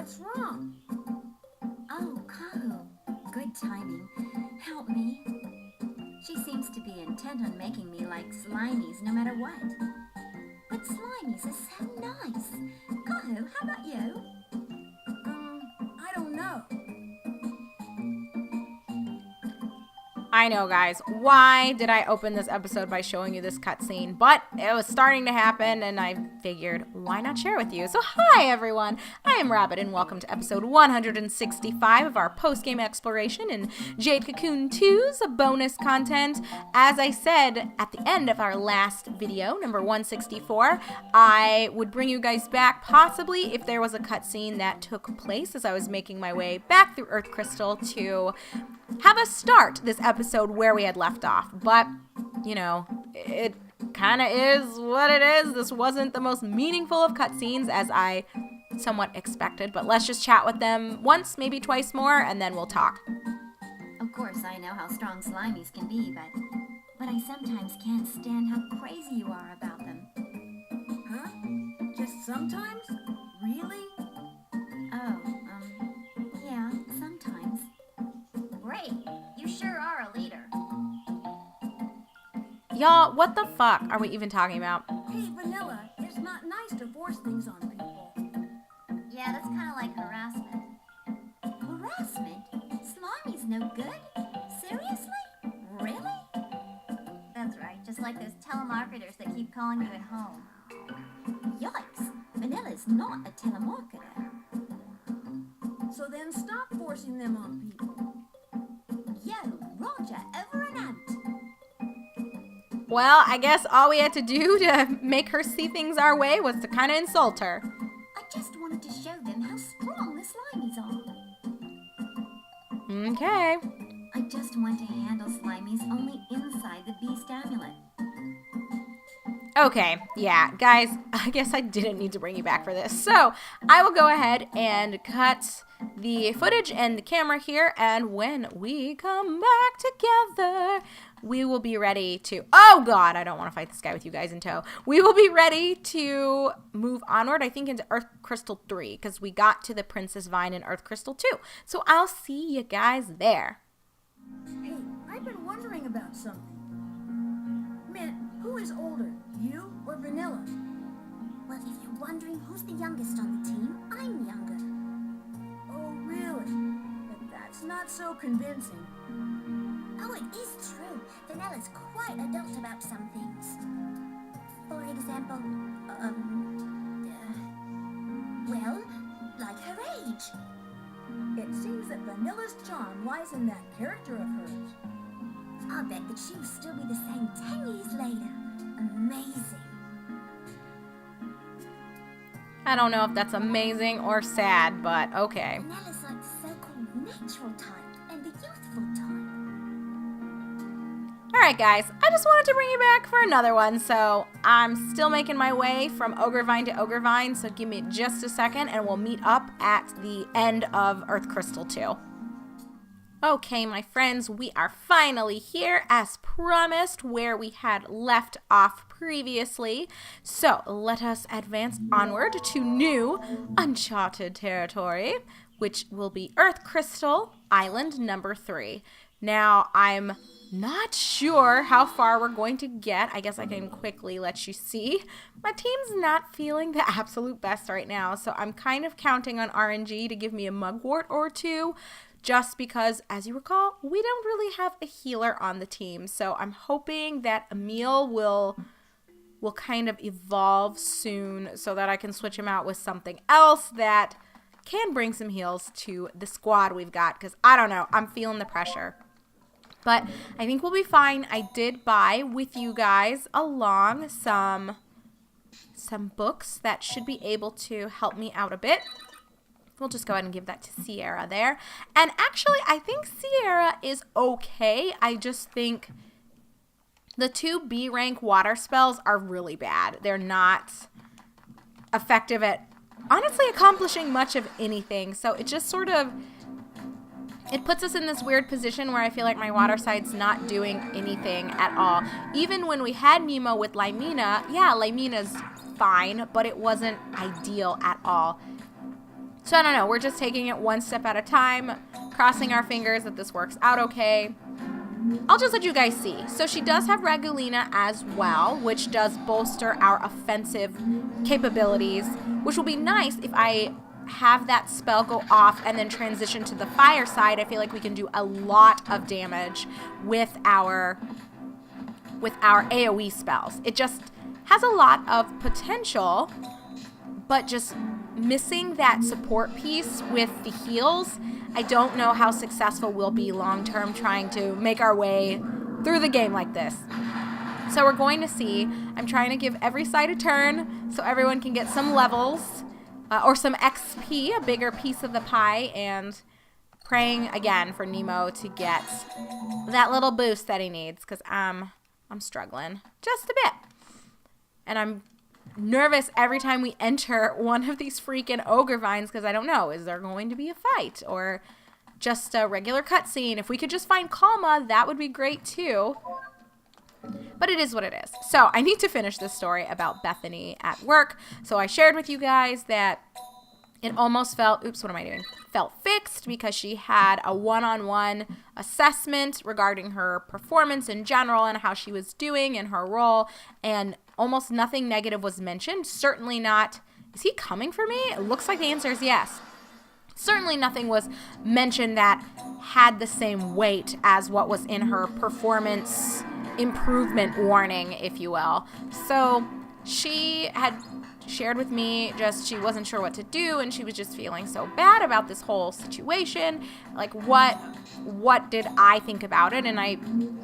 What's wrong? Oh, Kahu. Good timing. Help me. She seems to be intent on making me like Slimies no matter what. But Slimies is so nice. Kahu, how about you? I don't know. I know, guys. Why did I open this episode by showing you this cutscene? But it was starting to happen, and I figured, why not share with you? So, hi, everyone. I am Rabbit, and welcome to episode 165 of our post-game exploration in Jade Cocoon 2's bonus content. As I said at the end of our last video, number 164, I would bring you guys back, possibly if there was a cutscene that took place as I was making my way back through Earth Crystal to have us start this episode where we had left off. But, you know, it kind of is what it is. This wasn't the most meaningful of cutscenes as I somewhat expected, but let's just chat with them once, maybe twice more, and then we'll talk. Of course, I know how strong Slimies can be, but I sometimes can't stand how crazy you are about them. Huh? Just sometimes? Really? Oh, yeah, sometimes. Great, you sure are a leader. Y'all, what the fuck are we even talking about? Hey, Vanilla, it's not nice to force things on people. Yeah, that's kind of like harassment. Harassment? Slimy's no good? Seriously? Really? That's right, just like those telemarketers that keep calling you at home. Yikes, Vanilla's not a telemarketer. So then stop forcing them on people. Yo, Roger, over and out. Well, I guess all we had to do to make her see things our way was to kind of insult her. I just wanted to show them how strong the Slimies are. Okay. I just want to handle Slimies only inside the beast amulet. Okay, yeah, guys, I guess I didn't need to bring you back for this. So, I will go ahead and cut the footage and the camera here, and when we come back together, we will be ready to... Oh, God, I don't want to fight this guy with you guys in tow. We will be ready to move onward, I think, into Earth Crystal 3, because we got to the Princess Vine in Earth Crystal 2. So, I'll see you guys there. Hey, I've been wondering about something. Mint, who is older, you or Vanilla? Well, if you're wondering who's the youngest on the team, I'm younger. Oh, really? But that's not so convincing. Oh, it is true. Vanilla's quite adult about some things. For example, well, like her age. It seems that Vanilla's charm lies in that character of hers. I'll bet that she'll still be the same 10 years later. Amazing. I don't know if that's amazing or sad, but okay. Vanilla's like the so-called natural type and the youthful type. Alright guys, I just wanted to bring you back for another one, so I'm still making my way from Ogrevine to Ogrevine, so give me just a second and we'll meet up at the end of Earth Crystal 2. Okay, my friends, we are finally here, as promised, where we had left off previously. So, let us advance onward to new, uncharted territory, which will be Earth Crystal Island number 3. Now, I'm not sure how far we're going to get. I guess I can quickly let you see. My team's not feeling the absolute best right now, so I'm kind of counting on RNG to give me a mugwort or two, just because, as you recall, we don't really have a healer on the team. So I'm hoping that Emil will kind of evolve soon so that I can switch him out with something else that can bring some heals to the squad we've got, because I don't know, I'm feeling the pressure. But I think we'll be fine. I did buy with you guys along some books that should be able to help me out a bit. We'll just go ahead and give that to Sierra there. And actually, I think Sierra is okay. I just think the 2 B rank water spells are really bad. They're not effective at honestly accomplishing much of anything. So it just sort of... it puts us in this weird position where I feel like my water side's not doing anything at all. Even when we had Nemo with Lymina, yeah, Lymina's fine, but it wasn't ideal at all. So I don't know. We're just taking it one step at a time, crossing our fingers that this works out okay. I'll just let you guys see. So she does have Regulina as well, which does bolster our offensive capabilities, which will be nice if I have that spell go off and then transition to the fire side. I feel like we can do a lot of damage with our AoE spells. It just has a lot of potential, but just missing that support piece with the heals, I don't know how successful we'll be long term trying to make our way through the game like this. So we're going to see. I'm trying to give every side a turn so everyone can get some levels or some XP, a bigger piece of the pie, and praying again for Nemo to get that little boost that he needs, because I'm struggling just a bit. And I'm nervous every time we enter one of these freaking ogre vines, because I don't know, is there going to be a fight or just a regular cutscene? If we could just find Kalma, that would be great too. But it is what it is. So I need to finish this story about Bethany at work. So I shared with you guys that it almost felt, felt fixed because she had a one-on-one assessment regarding her performance in general and how she was doing in her role, and almost nothing negative was mentioned. Certainly not, is he coming for me? It looks like the answer is yes. Certainly nothing was mentioned that had the same weight as what was in her performance improvement warning, if you will. So she had shared with me just she wasn't sure what to do, and she was just feeling so bad about this whole situation. Like, what did I think about it? And I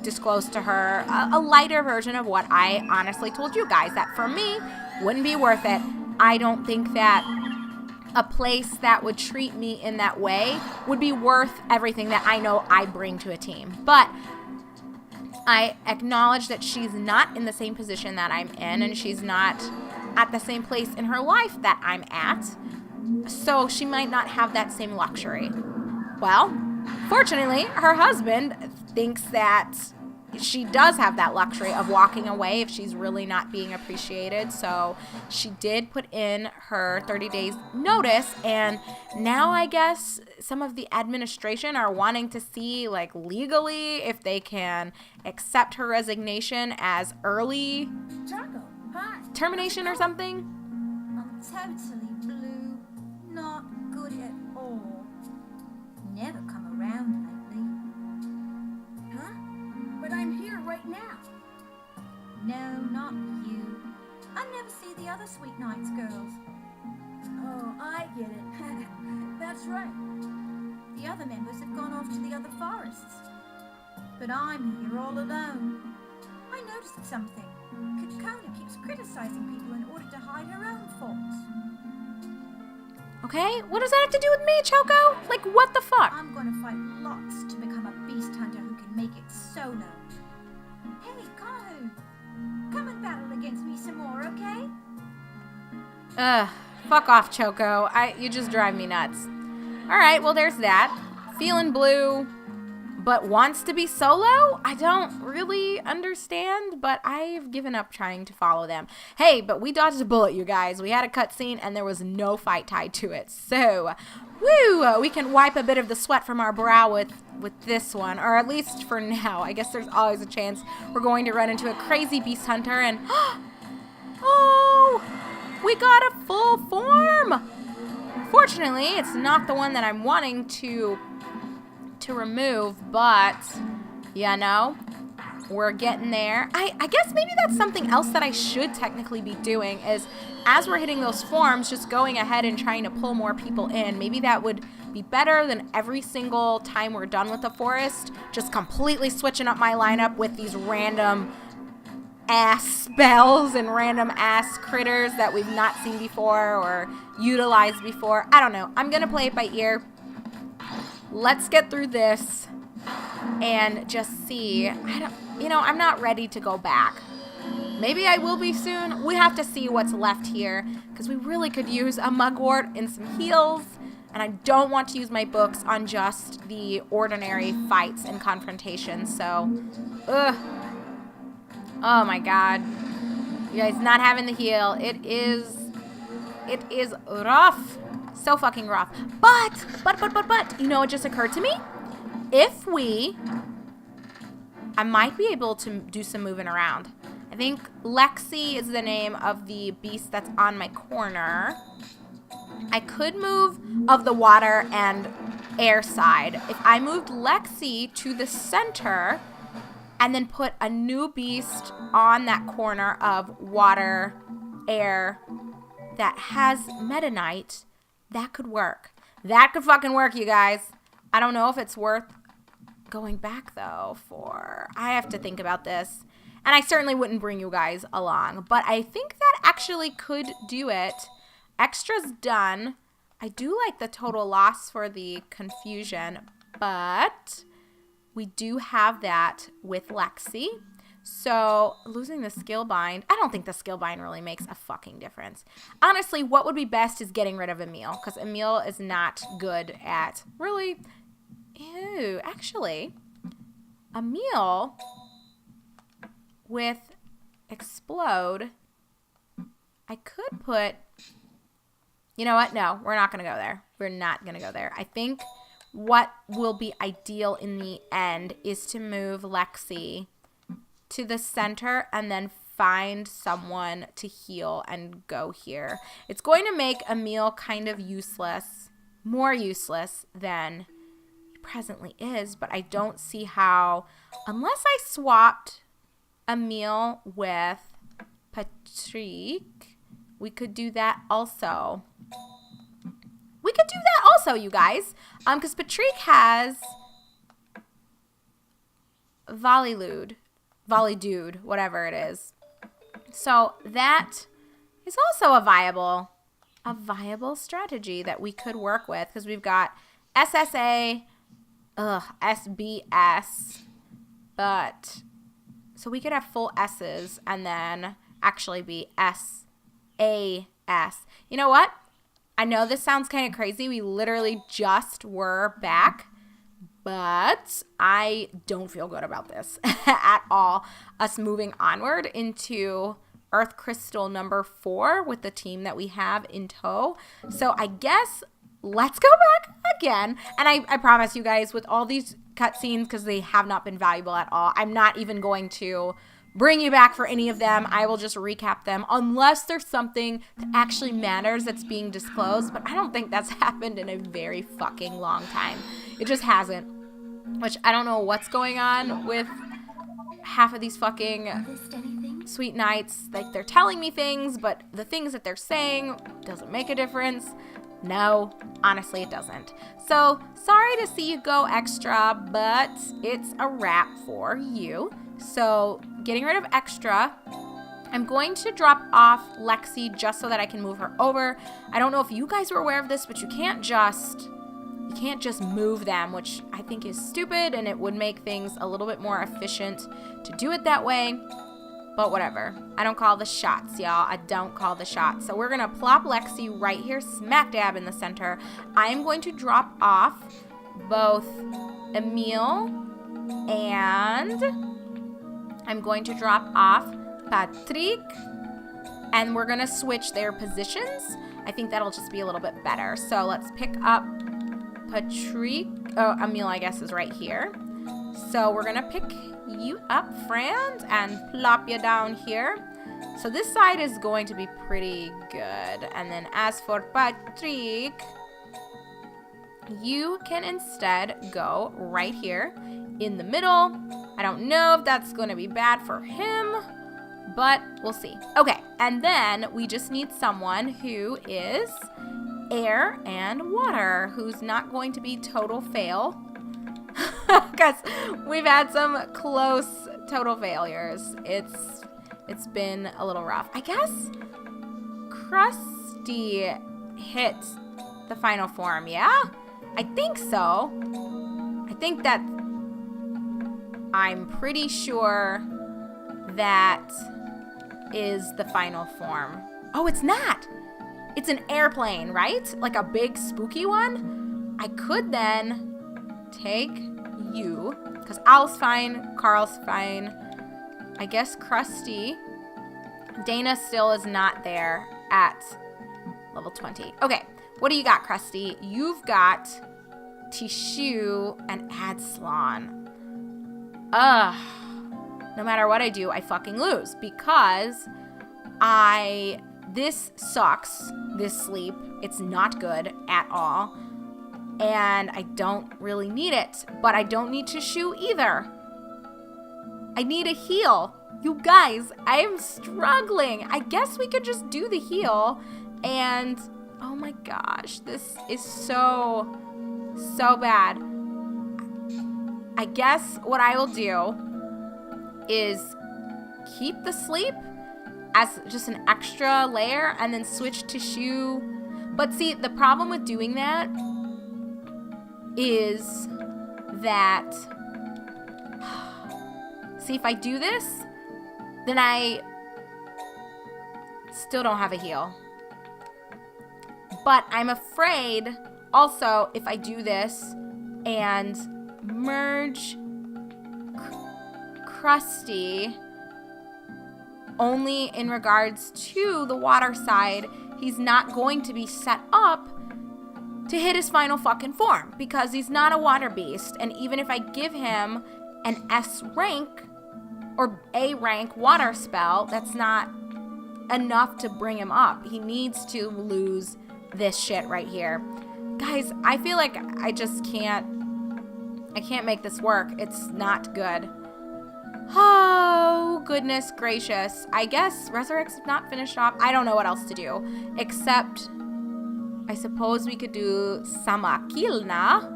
disclosed to her a lighter version of what I honestly told you guys, that for me wouldn't be worth it. I don't think that a place that would treat me in that way would be worth everything that I know I bring to a team. But I acknowledge that she's not in the same position that I'm in, and she's not at the same place in her life that I'm at, so she might not have that same luxury. Well, fortunately, her husband thinks that she does have that luxury of walking away if she's really not being appreciated. So she did put in her 30 days notice, and now I guess some of the administration are wanting to see, like, legally if they can accept her resignation as early Choco, hi. termination or something. I'm totally blue. Not good at all. Never come around lately. Huh? But I'm here right now. No, not you. I never see the other Sweet Nights girls. Oh, I get it. That's right. The other members have gone off to the other forests. But I'm here all alone. I noticed something. Kokona keeps criticizing people in order to hide her own faults. Okay, what does that have to do with me, Choco? Like, what the fuck? I'm gonna fight lots to become a beast hunter who can make it solo. Hey, Kahu! Come and battle against me some more, okay? Fuck off, Choco. You just drive me nuts. Alright, well, there's that. Feeling blue, but wants to be solo? I don't really understand, but I've given up trying to follow them. Hey, but we dodged a bullet, you guys. We had a cutscene, and there was no fight tied to it. So, woo! We can wipe a bit of the sweat from our brow with this one, or at least for now. I guess there's always a chance we're going to run into a crazy beast hunter, and oh! We got a full form! Fortunately, it's not the one that I'm wanting to remove, but, you know, we're getting there. I guess maybe that's something else that I should technically be doing, is as we're hitting those forms, just going ahead and trying to pull more people in. Maybe that would be better than every single time we're done with the forest, just completely switching up my lineup with these random ass spells and random ass critters that we've not seen before or utilized before. I don't know. I'm gonna play it by ear. Let's get through this and just see. I'm not ready to go back. Maybe I will be soon. We have to see what's left here, because we really could use a mugwort and some heals, and I don't want to use my books on just the ordinary fights and confrontations. So, oh my god. You guys not having the heal. It is It is rough. So fucking rough. But, you know, it just occurred to me. If I might be able to do some moving around. I think Lexi is the name of the beast that's on my corner. I could move of the water and air side. If I moved Lexi to the center and then put a new beast on that corner of water, air that has Meta Knight, that could work. That could fucking work, you guys. I don't know if it's worth going back, though, I have to think about this. And I certainly wouldn't bring you guys along. But I think that actually could do it. Extra's done. I do like the total loss for the confusion. But we do have that with Lexi. So losing the skill bind, I don't think the skill bind really makes a fucking difference. Honestly, what would be best is getting rid of Emil. Because Emil is not good at really... Ew, actually, Emil with Explode, I could put, you know what? No, we're not going to go there. We're not going to go there. I think what will be ideal in the end is to move Lexi to the center and then find someone to heal and go here. It's going to make Emil kind of useless, more useless than presently is, but I don't see how, unless I swapped Emil with Patrick, we could do that also. We could do that also, you guys, because Patrick has Volleydude, whatever it is. So that is also a viable strategy that we could work with, because we've got SSA, SBS, but so we could have full S's and then actually be SAS. You know what? I know this sounds kind of crazy. We literally just were back, but I don't feel good about this at all. Us moving onward into Earth Crystal number 4 with the team that we have in tow. So I guess let's go back again. And I promise you guys, with all these cutscenes, because they have not been valuable at all, I'm not even going to bring you back for any of them. I will just recap them unless there's something that actually matters that's being disclosed. But I don't think that's happened in a very fucking long time. It just hasn't. Which I don't know what's going on with half of these fucking sweet nights. Like, they're telling me things, but the things that they're saying doesn't make a difference. No, honestly, it doesn't. So, sorry to see you go, Extra, but it's a wrap for you. So, getting rid of Extra, I'm going to drop off Lexi just so that I can move her over. I don't know if you guys were aware of this, but you can't just move them, which I think is stupid, and it would make things a little bit more efficient to do it that way. But whatever. I don't call the shots, y'all. I don't call the shots. So we're going to plop Lexi right here, smack dab in the center. I am going to drop off both Emil and I'm going to drop off Patrick. And we're going to switch their positions. I think that'll just be a little bit better. So let's pick up Patrick. Oh, Emil, I guess, is right here. So we're going to pick you up, friend, and plop you down here. So this side is going to be pretty good. And then as for Patrick, you can instead go right here in the middle. I don't know if that's going to be bad for him, but we'll see. Okay, and then we just need someone who is air and water, who's not going to be total fail. Because we've had some close total failures. It's been a little rough. I guess Krusty hit the final form, yeah? I think so. I think that I'm pretty sure that is the final form. Oh, it's not. It's an airplane, right? Like a big spooky one? I could then take you, because Al's fine, Carl's fine. I guess Krusty. Dana still is not there at level level 20. Okay, what do you got, Krusty? You've got Tishu and Adslon. Ugh. No matter what I do, I fucking lose because this sucks, this sleep. It's not good at all. And I don't really need it, but I don't need Tishu either. I need a heal. You guys, I am struggling. I guess we could just do the heal and oh my gosh, this is so bad. I guess what I will do is keep the sleep as just an extra layer and then switch to Shu. But see, the problem with doing that is that, see, if I do this, then I still don't have a heal. But I'm afraid also if I do this and merge Krusty only in regards to the water side, he's not going to be set up to hit his final fucking form because he's not a water beast. And even if I give him an S rank or A rank water spell, that's not enough to bring him up. He needs to lose this shit right here. Guys, I feel like I just can't make this work. It's not good. Oh, goodness gracious. I guess Resurrect's not finished off. I don't know what else to do. Except, I suppose we could do Samakilna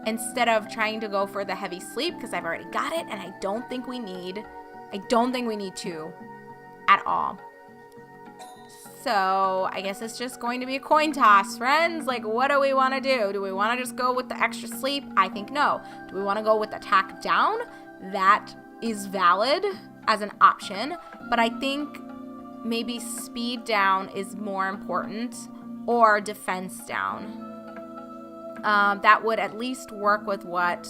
instead of trying to go for the heavy sleep because I've already got it and I don't think we need to at all. So I guess it's just going to be a coin toss, friends. Like, what do we want to do? Do we want to just go with the extra sleep? I think no. Do we want to go with attack down? That is valid as an option, but I think maybe speed down is more important, or defense down. That would at least work with what...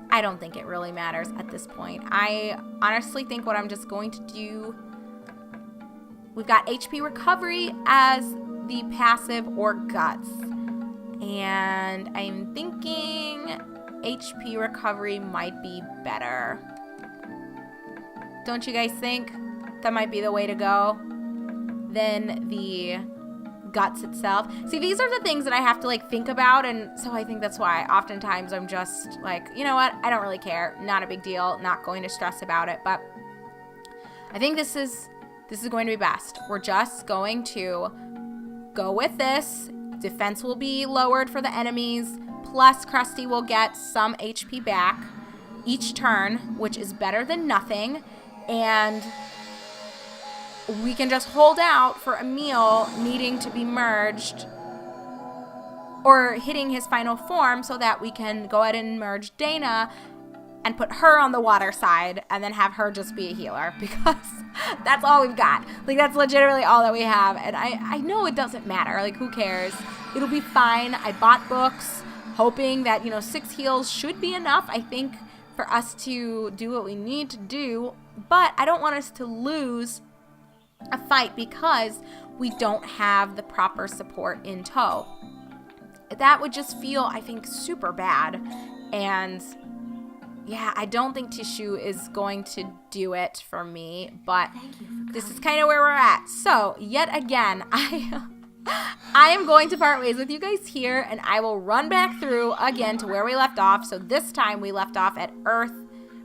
I don't think it really matters at this point. I honestly think what I'm just going to do... We've got HP recovery as the passive or guts. And I'm thinking HP recovery might be better. Don't you guys think that might be the way to go than the guts itself? See, these are the things that I have to like think about, and so I think that's why oftentimes I'm just like, you know what? I don't really care. Not a big deal. Not going to stress about it. But I think this is going to be best. We're just going to go with this. Defense will be lowered for the enemies, plus Krusty will get some HP back each turn, which is better than nothing. And we can just hold out for Emil needing to be merged or hitting his final form so that we can go ahead and merge Dana and put her on the water side and then have her just be a healer because that's all we've got. Like, that's legitimately all that we have. And I know it doesn't matter. Like, who cares? It'll be fine. I bought books hoping that, 6 heals should be enough, I think, for us to do what we need to do. But I don't want us to lose a fight because we don't have the proper support in tow. That would just feel, I think, super bad. And yeah, I don't think Tishu is going to do it for me, but this is kind of where we're at. So, yet again, I am going to part ways with you guys here, and I will run back through again to where we left off. So this time we left off at Earth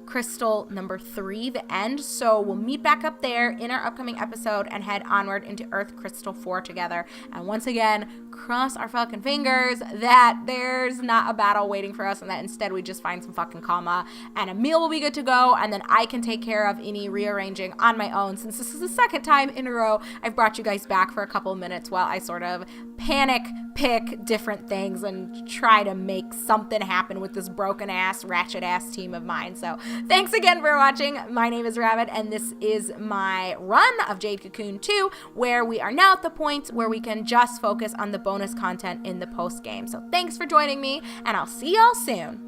Crystal number 3, the end. So we'll meet back up there in our upcoming episode and head onward into Earth Crystal 4 together. And once again, cross our fucking fingers that there's not a battle waiting for us and that instead we just find some fucking Kama and Emil will be good to go, and then I can take care of any rearranging on my own, since this is the second time in a row I've brought you guys back for a couple of minutes while I sort of panic pick different things and try to make something happen with this broken ass, ratchet ass team of mine. So thanks again for watching. My name is Rabbit, and this is my run of Jade Cocoon 2, where we are now at the point where we can just focus on the bonus content in the post game. So thanks for joining me, and I'll see y'all soon.